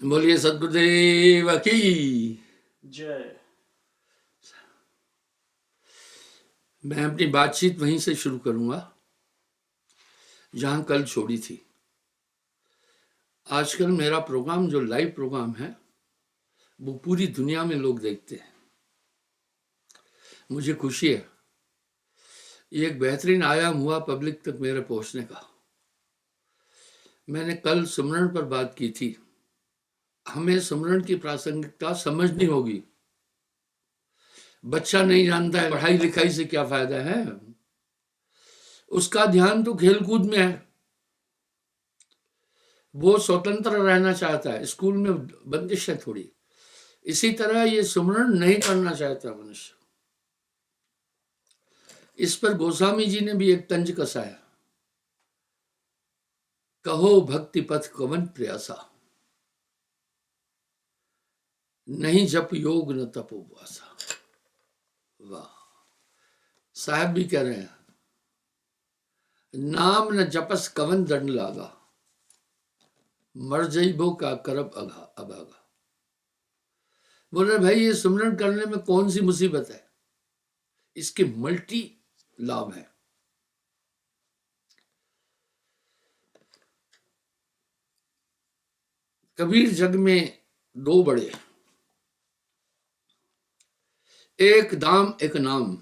बोलिए सदगुरुदेव की जय। मैं अपनी बातचीत वहीं से शुरू करूंगा जहां कल छोड़ी थी। आजकल मेरा प्रोग्राम जो लाइव प्रोग्राम है वो पूरी दुनिया में लोग देखते हैं। मुझे खुशी है, ये एक बेहतरीन आयाम हुआ पब्लिक तक मेरे पहुंचने का। मैंने कल सुमरन पर बात की थी। हमें सुमरन की प्रासंगिकता समझनी होगी। बच्चा नहीं जानता है पढ़ाई लिखाई से क्या फायदा है, उसका ध्यान तो खेलकूद में है। वो स्वतंत्र रहना चाहता है, स्कूल में बंदिश है थोड़ी। इसी तरह ये सुमरन नहीं करना चाहता मनुष्य। इस पर गोस्वामी जी ने भी एक तंज कसा है, कहो भक्ति पथ कवन प्रयासा, नहीं जप योग न तप उपवासा। वाह, साहब भी कह रहे हैं, नाम न जपस कवन दंड लागा, मर जइबो का करब अभागा। बोल रहे भाई ये सुमरन करने में कौन सी मुसीबत है, इसके मल्टी लाभ है। कबीर जग में दो बड़े, एक दाम एक नाम।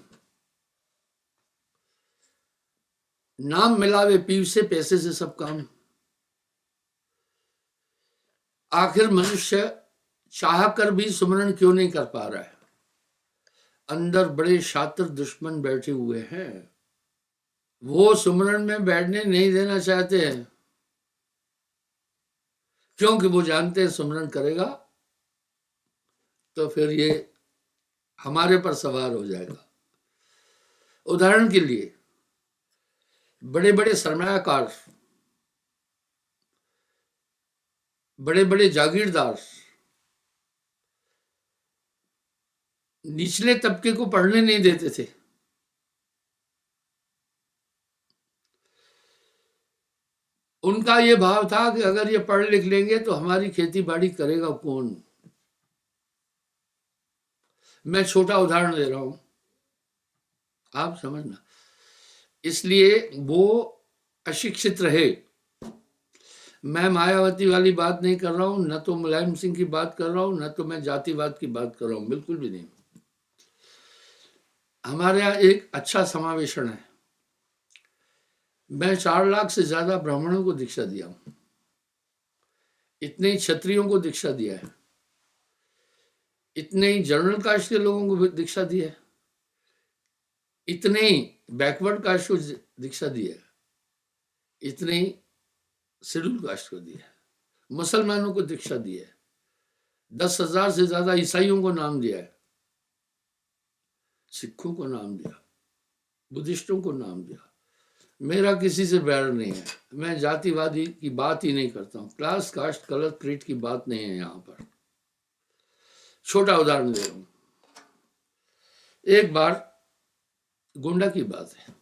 नाम मिलावे पीव से पैसे से सब काम। आखिर मनुष्य चाह कर भी सुमरन क्यों नहीं कर पा रहा है? अंदर बड़े शातिर दुश्मन बैठे हुए हैं, वो सुमरन में बैठने नहीं देना चाहते हैं, क्योंकि वो जानते हैं सुमरन करेगा तो फिर ये हमारे पर सवार हो जाएगा। उदाहरण के लिए बड़े बड़े सरमायाकार, बड़े बड़े जागीरदार निचले तबके को पढ़ने नहीं देते थे। उनका ये भाव था कि अगर ये पढ़ लिख लेंगे तो हमारी खेती बाड़ी करेगा कौन। मैं छोटा उदाहरण दे रहा हूं, आप समझना। इसलिए वो अशिक्षित रहे। मैं मायावती वाली बात नहीं कर रहा हूं, न तो मुलायम सिंह की बात कर रहा हूं, न तो मैं जातिवाद की बात कर रहा हूं, बिल्कुल भी नहीं। हमारे यहाँ एक अच्छा समावेशन है। मैं 4 लाख से ज्यादा ब्राह्मणों को दीक्षा दिया हूं, इतने ही क्षत्रियों को दीक्षा दिया है, इतने ही जनरल कास्ट के लोगों को दीक्षा दी है, इतने ही बैकवर्ड कास्ट को दीक्षा दी है, इतने ही शेड्यूल कास्ट को दी है, मुसलमानों को दीक्षा दी है, 10,000 से ज्यादा ईसाइयों को नाम दिया है, सिखों को नाम दिया, बुद्धिस्टों को नाम दिया। मेरा किसी से बैर नहीं है, मैं जातिवादी की बात ही नहीं करता हूँ, क्लास कास्ट कलर क्रीड की बात नहीं है यहाँ पर। छोटा उदाहरण दे रहा हूँ। एक बार गोंडा की बात है,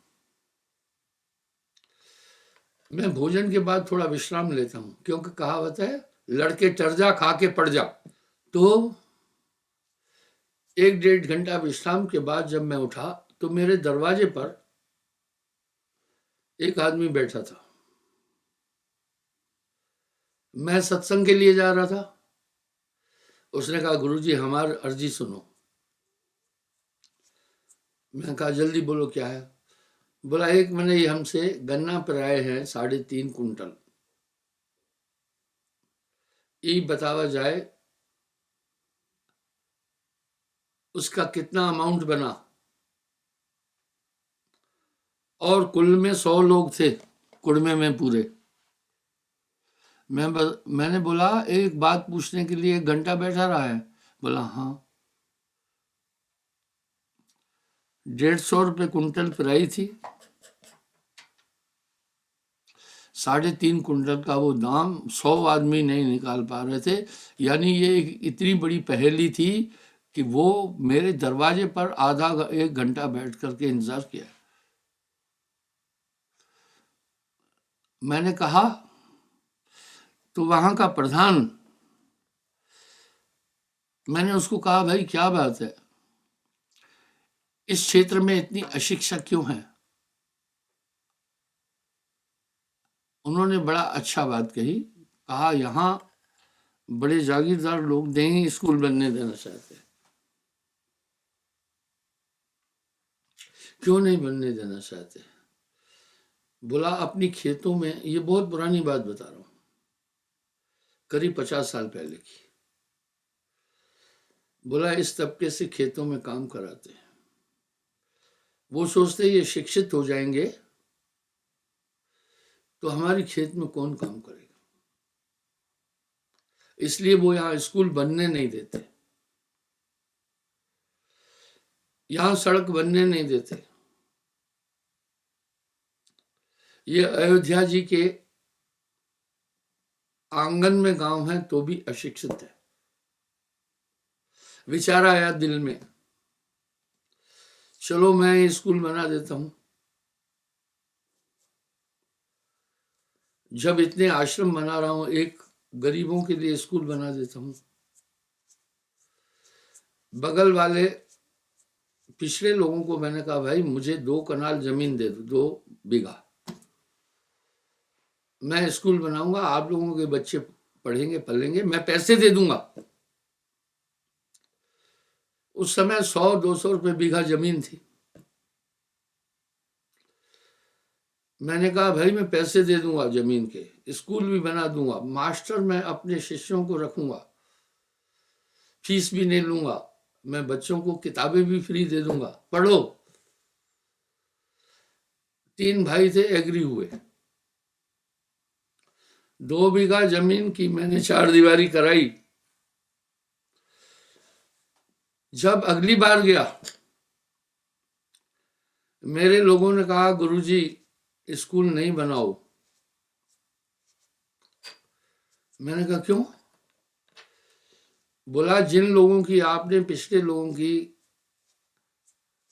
मैं भोजन के बाद थोड़ा विश्राम लेता हूँ, क्योंकि कहावत है लड़के टर जा खा के पड़ जा। तो 1-1.5 घंटा विश्राम के बाद जब मैं उठा तो मेरे दरवाजे पर एक आदमी बैठा था। मैं सत्संग के लिए जा रहा था। उसने कहा गुरुजी हमारी अर्जी सुनो। मैं कहा जल्दी बोलो क्या है। बोला एक महीने हमसे गन्ना पर आए हैं 3.5 कुंटल, ये बतावा जाए उसका कितना अमाउंट बना। और कुल में 100 लोग थे कुड़मे में पूरे। मैंने बोला एक बात पूछने के लिए 1 घंटा बैठा रहा है। बोला हाँ। 150 रुपये कुंटल पिराई थी, 3.5 कुंटल का वो दाम 100 आदमी नहीं निकाल पा रहे थे। यानी ये इतनी बड़ी पहेली थी कि वो मेरे दरवाजे पर आधा 1 घंटा बैठ करके इंतजार किया। मैंने कहा तो वहां का प्रधान मैंने उसको कहा, भाई क्या बात है, इस क्षेत्र में इतनी अशिक्षा क्यों है? उन्होंने बड़ा अच्छा बात कही, कहा यहाँ बड़े जागीरदार लोग नहीं स्कूल बनने देना चाहते। क्यों नहीं बनने देना चाहते? बोला अपनी खेतों में, ये बहुत पुरानी बात बता रहा हूं, करीब 50 साल पहले की। बोला इस तबके से खेतों में काम कराते हैं, वो सोचते ये शिक्षित हो जाएंगे तो हमारी खेत में कौन काम करेगा, इसलिए वो यहाँ स्कूल बनने नहीं देते, यहाँ सड़क बनने नहीं देते। ये अयोध्या जी के आंगन में गांव है तो भी अशिक्षित है। विचार आया दिल में, चलो मैं स्कूल बना देता हूं। जब इतने आश्रम बना रहा हूं, एक गरीबों के लिए स्कूल बना देता हूं। बगल वाले पिछड़े लोगों को मैंने कहा, भाई मुझे 2 कनाल जमीन दे दो, 2 बीघा, मैं स्कूल बनाऊंगा, आप लोगों के बच्चे पढ़ेंगे पलेंगे, मैं पैसे दे दूंगा। उस समय 100-200 रुपए बीघा जमीन थी। मैंने कहा भाई मैं पैसे दे दूंगा जमीन के, स्कूल भी बना दूंगा, मास्टर मैं अपने शिष्यों को रखूंगा, फीस भी नहीं लूंगा, मैं बच्चों को किताबें भी फ्री दे दूंगा, पढ़ो। 3 भाई थे, एग्री हुए। 2 बीघा जमीन की मैंने 4 दीवारी कराई। जब अगली बार गया, मेरे लोगों ने कहा गुरुजी स्कूल नहीं बनाओ। मैंने कहा क्यों? बोला जिन लोगों की आपने पिछले लोगों की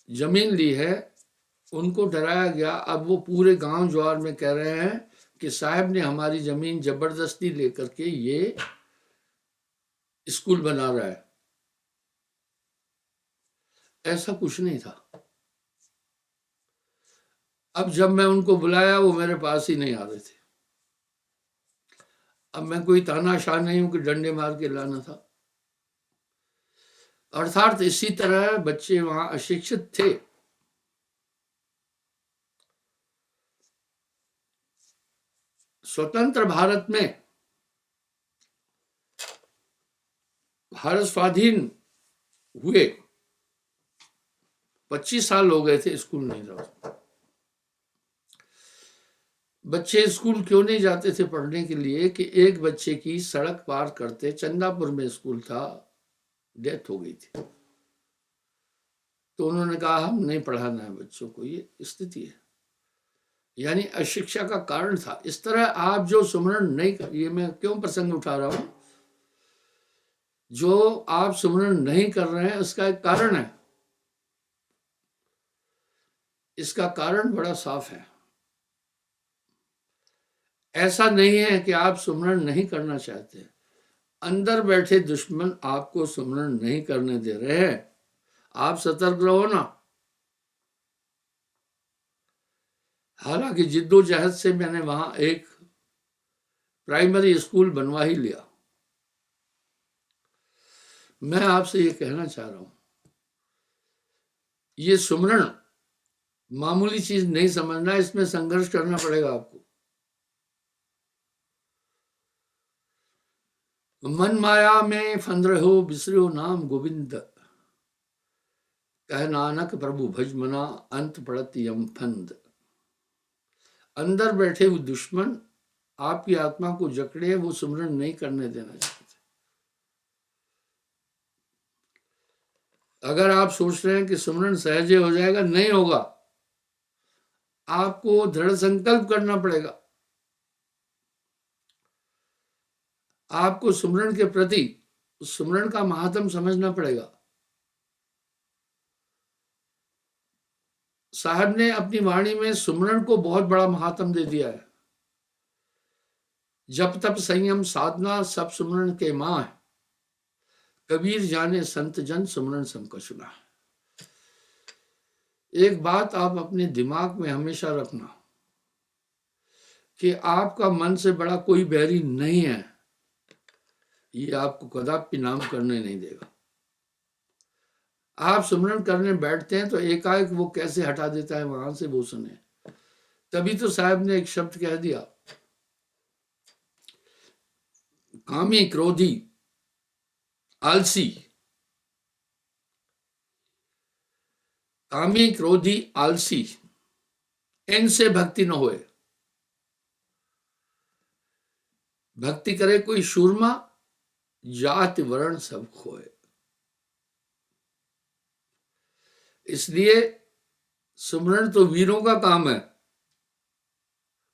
जमीन ली है उनको डराया गया, अब वो पूरे गांव ज्वार में कह रहे हैं कि साहब ने हमारी जमीन जबरदस्ती लेकर के ये स्कूल बना रहा है। ऐसा कुछ नहीं था। अब जब मैं उनको बुलाया वो मेरे पास ही नहीं आ रहे थे। अब मैं कोई तानाशाह नहीं हूं कि डंडे मार के लाना था। अर्थात इसी तरह बच्चे वहां अशिक्षित थे। स्वतंत्र भारत में भारत स्वाधीन हुए 25 साल हो गए थे, स्कूल नहीं रहा। बच्चे स्कूल क्यों नहीं जाते थे पढ़ने के लिए कि एक बच्चे की सड़क पार करते, चंदापुर में स्कूल था, डेथ हो गई थी, तो उन्होंने कहा हम नहीं पढ़ाना है बच्चों को। ये स्थिति है, यानी अशिक्षा का कारण था। इस तरह आप जो सुमरण नहीं कर, ये मैं क्यों प्रसंग उठा रहा हूं, जो आप सुमरण नहीं कर रहे हैं उसका एक कारण है। इसका कारण बड़ा साफ है। ऐसा नहीं है कि आप सुमरण नहीं करना चाहते, अंदर बैठे दुश्मन आपको सुमरण नहीं करने दे रहे हैं। आप सतर्क रहो ना। हालांकि जिद्दोजहद से मैंने वहां एक प्राइमरी स्कूल बनवा ही लिया। मैं आपसे ये कहना चाह रहा हूं, ये सुमरण मामूली चीज नहीं समझना, इसमें संघर्ष करना पड़ेगा आपको। मन माया में फंद रहो, बिसरो नाम गोविंद, कह नानक प्रभु भज मना, अंत पड़त यम फंद। अंदर बैठे वो दुश्मन आपकी आत्मा को जकड़े, वो सुमरण नहीं करने देना चाहते। अगर आप सोच रहे हैं कि सुमरण सहजे हो जाएगा, नहीं होगा। आपको दृढ़ संकल्प करना पड़ेगा। आपको सुमरण के प्रति सुमरण का महात्म समझना पड़ेगा। साहब ने अपनी वाणी में सुमरण को बहुत बड़ा महात्म दे दिया है। जप तप संयम साधना सब सुमरण के मां है। कबीर जाने संत जन सुमरन सम कछुना। एक बात आप अपने दिमाग में हमेशा रखना कि आपका मन से बड़ा कोई बैरी नहीं है, ये आपको कदापि नाम करने नहीं देगा। आप सुमरन करने बैठते हैं तो एकाएक वो कैसे हटा देता है वहां से, वो सुने। तभी तो साहब ने एक शब्द कह दिया, कामी क्रोधी आलसी, कामी क्रोधी आलसी इनसे भक्ति न होए। भक्ति करे कोई शूरमा, जाति वर्ण सब खोए। इसलिए सुमरन तो वीरों का काम है,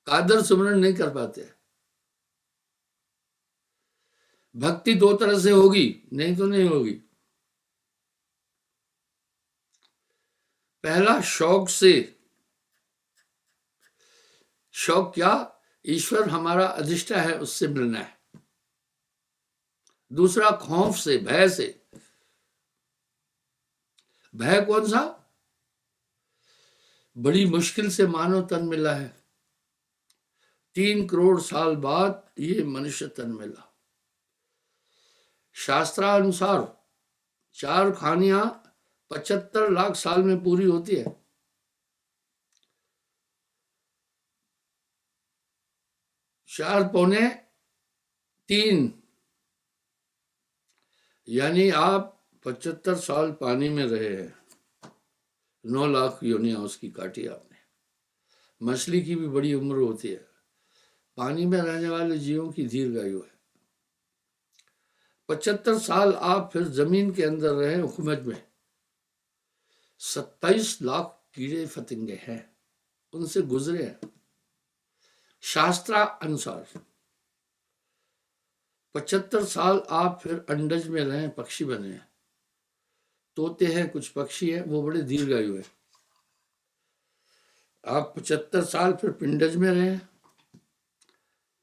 कादर सुमरन नहीं कर पाते। भक्ति दो तरह से होगी, नहीं तो नहीं होगी। पहला शौक से, शौक क्या, ईश्वर हमारा अधिष्ठा है उससे मिलना है। दूसरा खौफ से, भय से। भय कौन सा, बड़ी मुश्किल से मानव तन मिला है, 3 करोड़ साल बाद ये मनुष्य तन मिला। शास्त्रानुसार 4 खानियां 75 लाख साल में पूरी होती है। 4 पौने 3, यानी आप 75 साल पानी में रहे हैं, 9 लाख योनियां उसकी काटी आपने। मछली की भी बड़ी उम्र होती है, पानी में रहने वाले जीवों की दीर्घायु है। 75 साल आप फिर जमीन के अंदर रहे, हुकूमत में 27 लाख कीड़े फतिंगे हैं, उनसे गुजरे हैं। शास्त्रा अनुसार 75 साल आप फिर अंडज में रहे, पक्षी बने हैं, तोते हैं, कुछ पक्षी हैं, वो बड़े दीर्घायु है। आप 75 साल फिर पिंडज में रहे,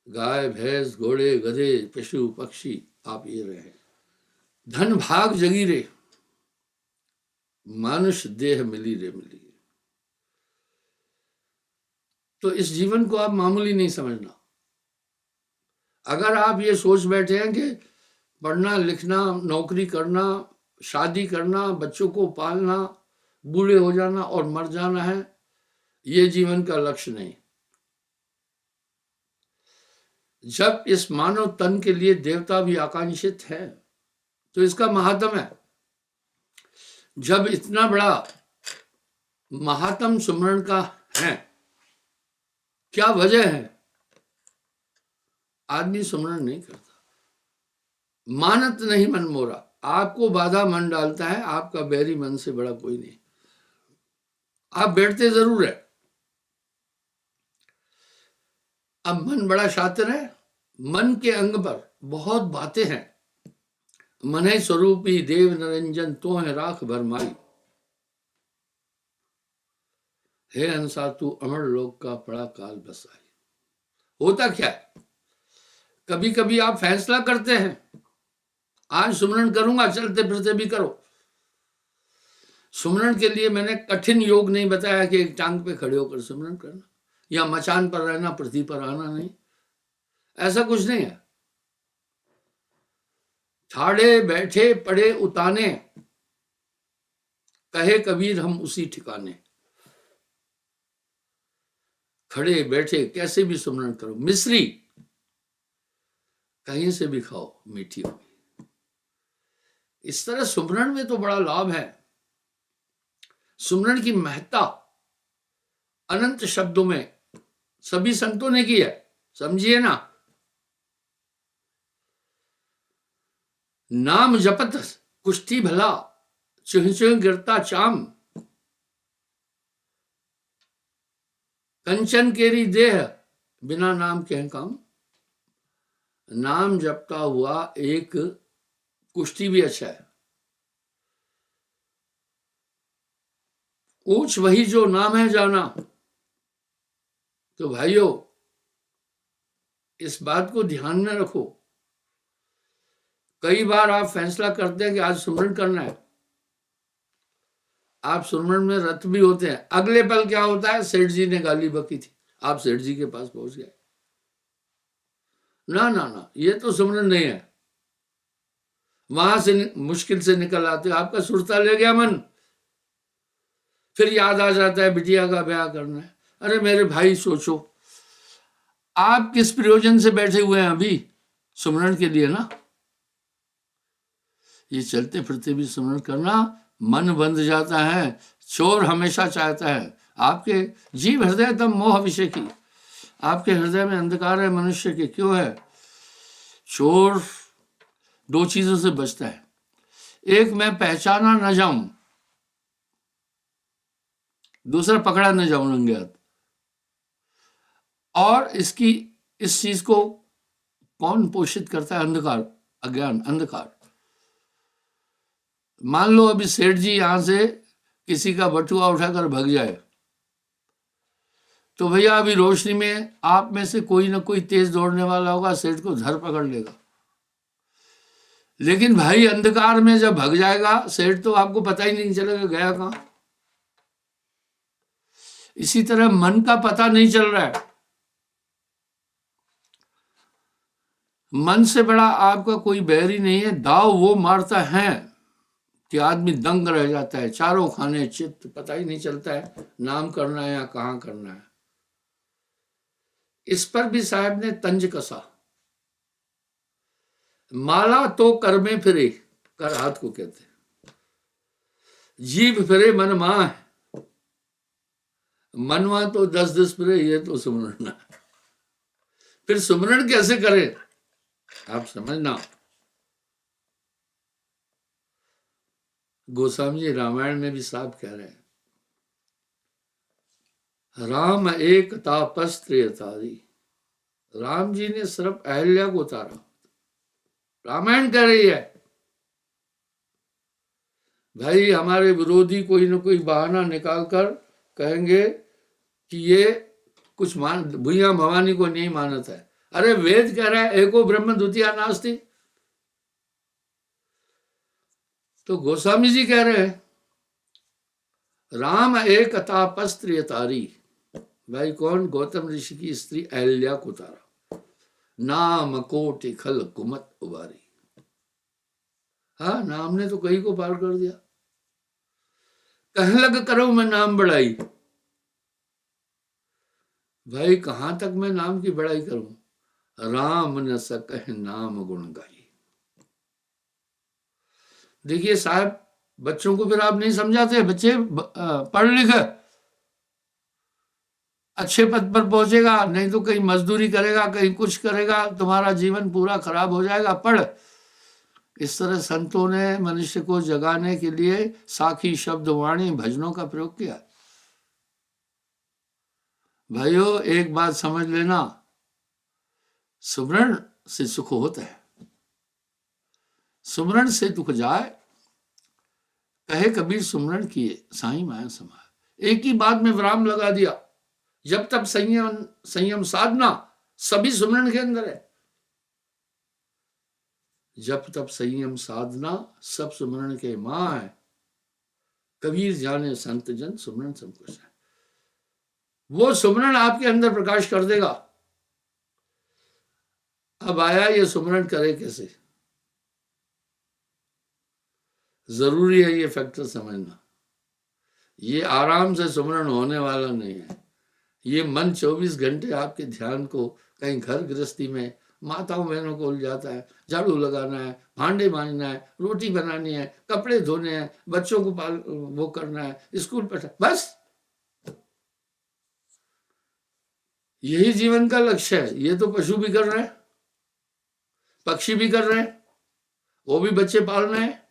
गाय भैंस घोड़े गधे पशु पक्षी आप ये रहे। धन भाग जगी रे, मानुष देह मिली रे मिली। तो इस जीवन को आप मामूली नहीं समझना। अगर आप ये सोच बैठे हैं कि पढ़ना लिखना, नौकरी करना, शादी करना, बच्चों को पालना, बूढ़े हो जाना और मर जाना है, ये जीवन का लक्ष्य नहीं। जब इस मानव तन के लिए देवता भी आकांक्षित है तो इसका महात्म है। जब इतना बड़ा महात्म सुमरन का है, क्या वजह है? आदमी सुमरन नहीं करता, मानत नहीं मन मोरा। आपको बाधा मन डालता है, आपका बैरी मन से बड़ा कोई नहीं। आप बैठते जरूर है, अब मन बड़ा शातिर है, मन के अंग पर बहुत बातें हैं। मने स्वरूपी देव निरंजन तो है राख भरमाई, हे हंसा तू अमर लोक का पड़ा काल बसाई। होता क्या है, कभी कभी आप फैसला करते हैं आज सुमरन करूंगा, चलते फिरते भी करो। सुमरन के लिए मैंने कठिन योग नहीं बताया कि एक टांग पे खड़े होकर सुमरन करना या मचान पर रहना, पृथ्वी पर आना नहीं, ऐसा कुछ नहीं है। ठाड़े बैठे पड़े उताने, कहे कबीर हम उसी ठिकाने। खड़े बैठे कैसे भी सुमरन करो, मिश्री कहीं से भी खाओ, मीठी होगी। इस तरह सुमरन में तो बड़ा लाभ है। सुमरन की महत्ता अनंत शब्दों में सभी संतों ने की है, समझिए ना। नाम जपत कुष्ठी भला, चुह चुह गिरता चाम। कंचन केरी देह, बिना नाम के काम। नाम जपता हुआ एक कुष्ठी भी अच्छा है। ऊंच वही जो नाम है जाना। तो भाइयों, इस बात को ध्यान में रखो कई बार आप फैसला करते हैं कि आज सुमरन करना है, आप सुमरन में रत भी होते हैं, अगले पल क्या होता है, सेठ जी ने गाली बकी थी, आप सेठ जी के पास पहुंच गए। ना ना ना, ये तो सुमरन नहीं है। वहां से मुश्किल से निकल आते, आपका सुरता ले गया मन, फिर याद आ जाता है बिटिया का ब्याह करना है। अरे मेरे भाई सोचो, आप किस प्रयोजन से बैठे हुए हैं अभी, सुमरन के लिए ना। ये चलते फिरते भी सुमरन करना, मन बंध जाता है। चोर हमेशा चाहता है आपके जीव हृदय तम मोह विषय की, आपके हृदय में अंधकार है मनुष्य के, क्यों है? चोर दो चीजों से बचता है, एक मैं पहचाना न जाऊं, दूसरा पकड़ा न जाऊं रंगे हाथ। और इस चीज को कौन पोषित करता है? अंधकार, अज्ञान, अंधकार। मान लो अभी सेठ जी यहां से किसी का बटुआ उठाकर भग जाए, तो भैया अभी रोशनी में आप में से कोई ना कोई तेज दौड़ने वाला होगा, सेठ को धर पकड़ लेगा। लेकिन भाई अंधकार में जब भग जाएगा सेठ, तो आपको पता ही नहीं चलेगा गया कहां। इसी तरह मन का पता नहीं चल रहा है। मन से बड़ा आपका कोई बैरी नहीं है। दाव वो मारता है कि आदमी दंग रह जाता है, चारों खाने चित्त, पता ही नहीं चलता है नाम करना है या कहां करना है। इस पर भी साहब ने तंज कसा। माला तो कर में फिरे, कर हाथ को कहते हैं, जीभ फिरे मन मां है, मनवा तो 10 फिरे, ये तो सुमरण है। फिर सुमरण कैसे करें आप समझना। गोस्वामी जी रामायण में भी साफ कह रहे हैं, राम एक तापस्त्र तारी। राम जी ने सिर्फ अहल्या को उतारा, रामायण कह रही है। भाई हमारे विरोधी कोई ना कोई बहाना निकाल कर कहेंगे कि ये कुछ भूया भवानी को नहीं मानता है। अरे वेद कह रहा है एको ब्रह्म द्वितीया नास्ति। तो गोस्वामी जी कह रहे हैं राम एक तापस्त्र तारी। भाई कौन? गौतम ऋषि की स्त्री अहल्या को उतारा, नाम कोटि खल कुमत उबारी। हाँ, नाम ने तो कहीं को पार कर दिया। कह लग करो मैं नाम बढ़ाई। भाई कहां तक मैं नाम की बढ़ाई करूं? राम न सकह नाम गुण गाई। देखिए साहब, बच्चों को फिर आप नहीं समझाते। बच्चे पढ़ लिख अच्छे पद पर पहुंचेगा, नहीं तो कहीं मजदूरी करेगा, कहीं कुछ करेगा, तुम्हारा जीवन पूरा खराब हो जाएगा। पढ़। इस तरह संतों ने मनुष्य को जगाने के लिए साखी शब्द वाणी भजनों का प्रयोग किया। भाइयों एक बात समझ लेना, सुमरण से सुख होता है, सुमरण से दुख जाए। कहे कबीर सुमरण किए साईं माया समाए। एक ही बात में विराम लगा दिया। जब तक संयम साधना सभी सुमरण के अंदर है। जब तक संयम साधना सब सुमरण के मां है। कबीर जाने संत जन सुमरण सब कुछ है। वो सुमरण आपके अंदर प्रकाश कर देगा। अब आया ये सुमरण करे कैसे? जरूरी है ये फैक्टर समझना। ये आराम से सुमरण होने वाला नहीं है। ये मन 24 घंटे आपके ध्यान को कहीं घर गृहस्थी में माताओं बहनों को उलझाता है। झाड़ू लगाना है, भांडे मांजना है, रोटी बनानी है, कपड़े धोने हैं, बच्चों को वो करना है, स्कूल पर, बस यही जीवन का लक्ष्य है। ये तो पशु भी कर रहे हैं, पक्षी भी कर रहे हैं, वो भी बच्चे पाल रहे हैं।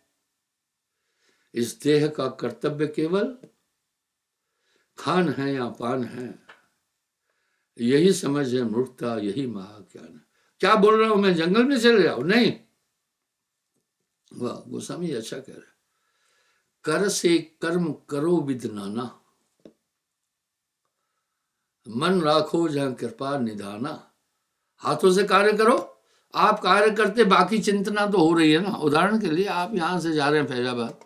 इस देह का कर्तव्य केवल खान है या पान है, यही समझ है मूर्खता, यही महाज्ञान है। क्या बोल रहा हूं मैं? जंगल में चले जाओ? नहीं। वाह, गोस्वामी अच्छा कह रहे, कर से कर्म करो विद नाना, मन राखो जहां कृपा निधाना। हाथों से कार्य करो आप कार्य करते, बाकी चिंतना तो हो रही है ना। उदाहरण के लिए आप यहाँ से जा रहे हैं फैजाबाद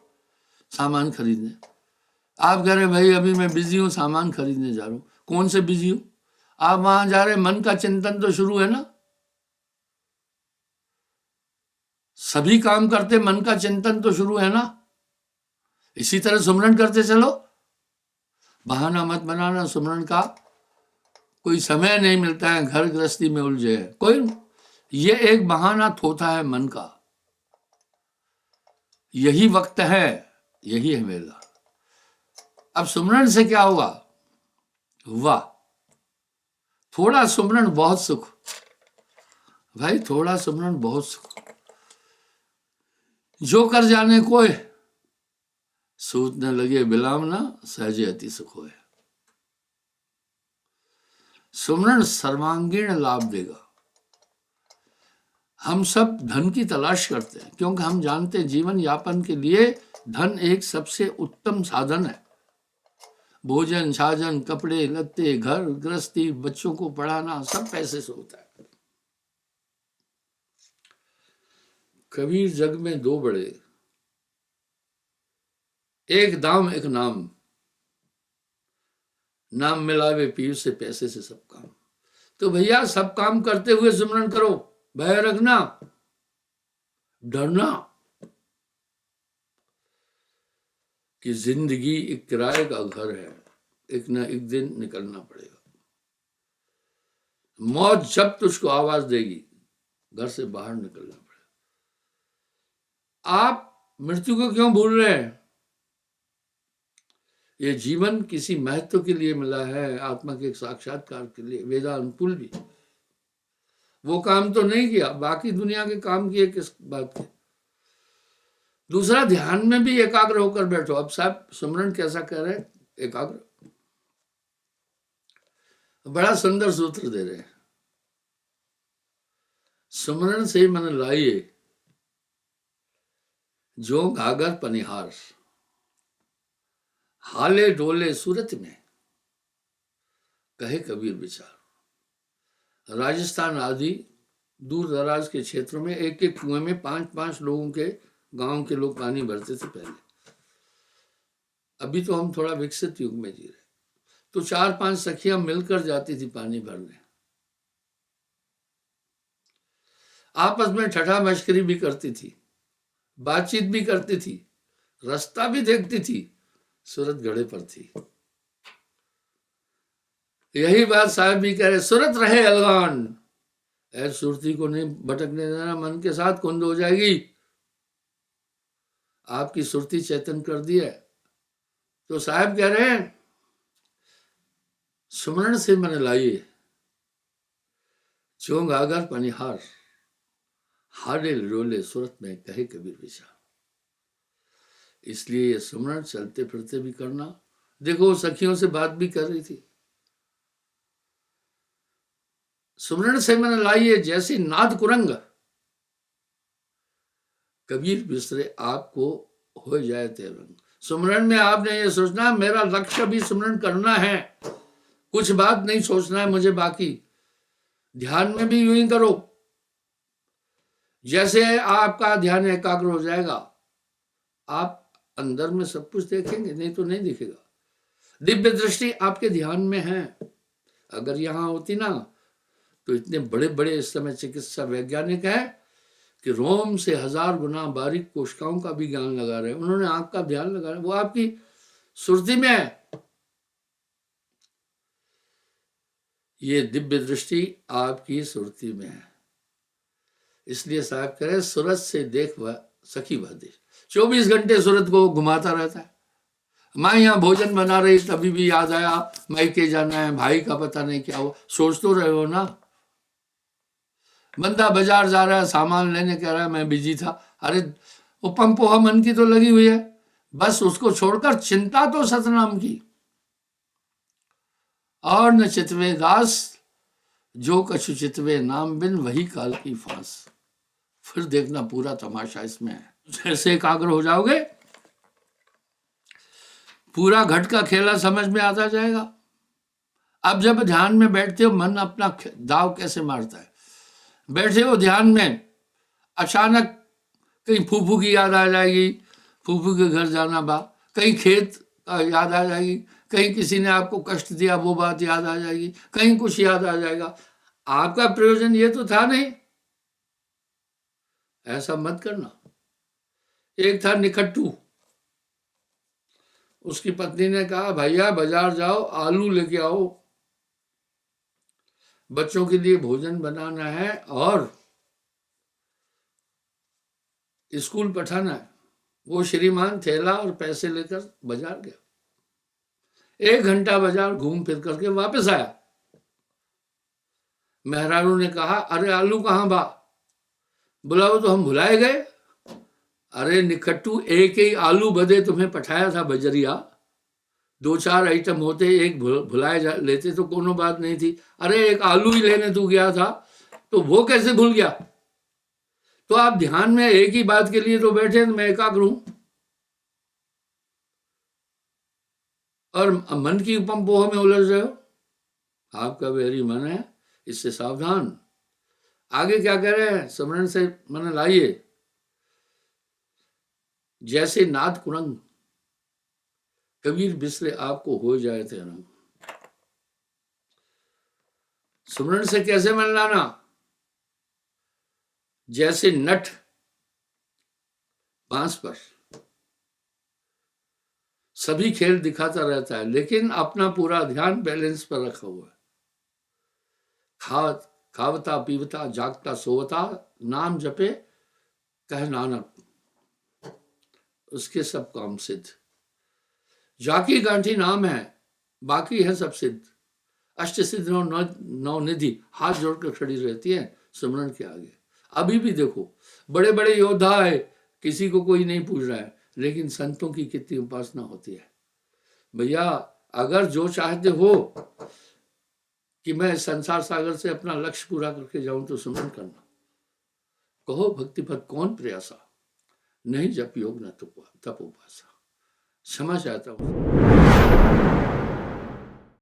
सामान खरीदने, आप कह रहे हैं भाई अभी मैं बिजी हूँ, सामान खरीदने जा रहा हूँ। कौन से बिजी हूँ? आप वहां जा रहे हैं, मन का चिंतन तो शुरू है ना। सभी काम करते मन का चिंतन तो शुरू है ना। इसी तरह सुमरन करते चलो, बहाना मत बनाना सुमरन का। कोई समय नहीं मिलता है, घर गृहस्थी में उलझे है कोई, ये एक बहाना थोथा है मन का। यही वक्त है, यही है वेला। अब सुमरन से क्या होगा? वाह, थोड़ा सुमरन बहुत सुख भाई, थोड़ा सुमरन बहुत सुख। जो कर जाने कोय, सूतने लगे बिलावना, सहजे अति सुख होए। सुमरन सर्वांगीण लाभ देगा। हम सब धन की तलाश करते हैं, क्योंकि हम जानते हैं जीवन यापन के लिए धन एक सबसे उत्तम साधन है। भोजन साजन, कपड़े लत्ते, घर गृहस्थी, बच्चों को पढ़ाना, सब पैसे से होता है। कबीर जग में दो बड़े, एक दाम एक नाम, नाम मिलावे पीर से, पैसे से सब काम। तो भैया सब काम करते हुए सुमरन करो, भय रखना, डरना कि जिंदगी एक किराए का घर है, एक ना एक दिन निकलना पड़ेगा। मौत जब तुझको आवाज देगी, घर से बाहर निकलना पड़ेगा। आप मृत्यु को क्यों भूल रहे हैं? ये जीवन किसी महत्व के लिए मिला है, आत्मा के साक्षात्कार के लिए। वेदांतुल भी वो काम तो नहीं किया, बाकी दुनिया के काम किए किस बात के। दूसरा, ध्यान में भी एकाग्र होकर बैठो। अब साहब सुमरन कैसा कह रहे हैं? एकाग्र। बड़ा सुंदर सूत्र दे रहे हैं, सुमरन से मन लाइए जो घागर पनिहार, हाले डोले सूरत में, कहे कबीर विचार। राजस्थान आदि दूर दराज के क्षेत्रों में एक एक कुएं में 5-5 लोगों के, गांव के लोग पानी भरते थे पहले। अभी तो हम थोड़ा विकसित युग में जी रहे, तो 4-5 सखियां मिलकर जाती थी पानी भरने। आपस में ठठा मश्करी भी करती थी, बातचीत भी करती थी, रास्ता भी देखती थी, सूरत घड़े पर थी। यही बात साहब भी कह रहे, सूरत रहे अलगान, ऐसी सुरती को नहीं भटकने देना, मन के साथ कुंद हो जाएगी। आपकी सुरती चेतन कर दी है, तो साहब कह रहे हैं सुमरण से मन लाइए जो घागर पनिहार, हाडे रोले सूरत में, कहे कबीर विचार। इसलिए ये सुमरण चलते फिरते भी करना। देखो सखियों से बात भी कर रही थी, सुमरण से मन लाइए जैसी नाद कुरंग, कबीर बिसरे आपको हो जाए तेरंग। सुमरण में आपने ये सोचना मेरा लक्ष्य भी सुमरण करना है, कुछ बात नहीं सोचना है मुझे बाकी। ध्यान में भी यूं ही करो, जैसे आपका ध्यान एकाग्र हो जाएगा, आप अंदर में सब कुछ देखेंगे, नहीं तो नहीं दिखेगा। दिव्य दृष्टि आपके ध्यान में है। अगर यहां होती ना, तो इतने बड़े बड़े इस समय चिकित्सा वैज्ञानिक है कि रोम से 1000 गुना बारीक कोशिकाओं का भी ज्ञान लगा रहे हैं। उन्होंने आंख का ध्यान लगा रहे, वो आपकी सुरती में है। ये दिव्य दृष्टि आपकी सुरती में है। इसलिए साहब कह रहे सूरत से देख वह सखी वह देश। 24 घंटे सूरत को घुमाता रहता है। माँ यहाँ भोजन बना रही, तभी भी याद आया मायके जाना है, भाई का पता नहीं क्या हो। सोच तो रहे हो ना। बंदा बाजार जा रहा है, सामान लेने कह रहा है मैं बिजी था। अरे वो पंपोहा मन की तो लगी हुई है, बस उसको छोड़कर चिंता तो सतनाम की। और न चितवे दास जो कछु चितवे नाम बिन, वही काल की फांस। फिर देखना पूरा तमाशा इसमें है। जैसे एकाग्र हो जाओगे, पूरा घट का खेला समझ में आता जाएगा। अब जब ध्यान में बैठते हो, मन अपना दाव कैसे मारता है। बैठे हो ध्यान में, अचानक कहीं फूफू की याद आ जाएगी, फूफू के घर जाना बा, कहीं खेत का याद आ जाएगी, कहीं किसी ने आपको कष्ट दिया वो बात याद आ जाएगी, कहीं कुछ याद आ जाएगा। आपका प्रयोजन ये तो था नहीं। ऐसा मत करना। एक था निकट्टू, उसकी पत्नी ने कहा भैया बाजार जाओ, आलू लेके आओ, बच्चों के लिए भोजन बनाना है और स्कूल पठाना है। वो श्रीमान थैला और पैसे लेकर बाजार गया। 1 घंटा बाजार घूम फिर करके वापस आया। मेहरारू ने कहा अरे आलू कहाँ बा? बोला वो तो हम भुलाए गए। अरे निकट्टू, एक ही आलू बदे तुम्हें पठाया था बजरिया, 2-4 आइटम होते, एक भुलाए लेते तो कोनो बात नहीं थी। अरे एक आलू ही लेने तू गया था तो वो कैसे भूल गया? तो आप ध्यान में एक ही बात के लिए तो बैठे, मैं एकाग्र हूं, और मन की उपमपोह में उलझ रहे हो। आपका वैरी मन है, इससे सावधान। आगे क्या कह रहे हैं? स्मरण से मन लाइए। जैसे नाद कुरंग कबीर बिसरे आपको हो जाए थे रंग। सुमरण से कैसे मन लाना? जैसे नट बांस पर सभी खेल दिखाता रहता है लेकिन अपना पूरा ध्यान बैलेंस पर रखा हुआ है। खावता पीवता जागता सोवता नाम जपे कह नानक, उसके सब काम सिद्ध। जाकी गांठी नाम है, बाकी है सब सिद्ध। अष्ट सिद्ध नौ निधि हाथ जोड़कर खड़ी रहती है सुमरण के आगे। अभी भी देखो बड़े बड़े योद्धा है, किसी को कोई नहीं पूछ रहा है, लेकिन संतों की कितनी उपासना होती है। भैया अगर जो चाहते हो कि मैं संसार सागर से अपना लक्ष्य पूरा करके जाऊं तो सुमरण करना। कहो भक्ति पद कौन प्रयासा, नहीं जप योग न तप उपासा। क्षमा चाहता हूं।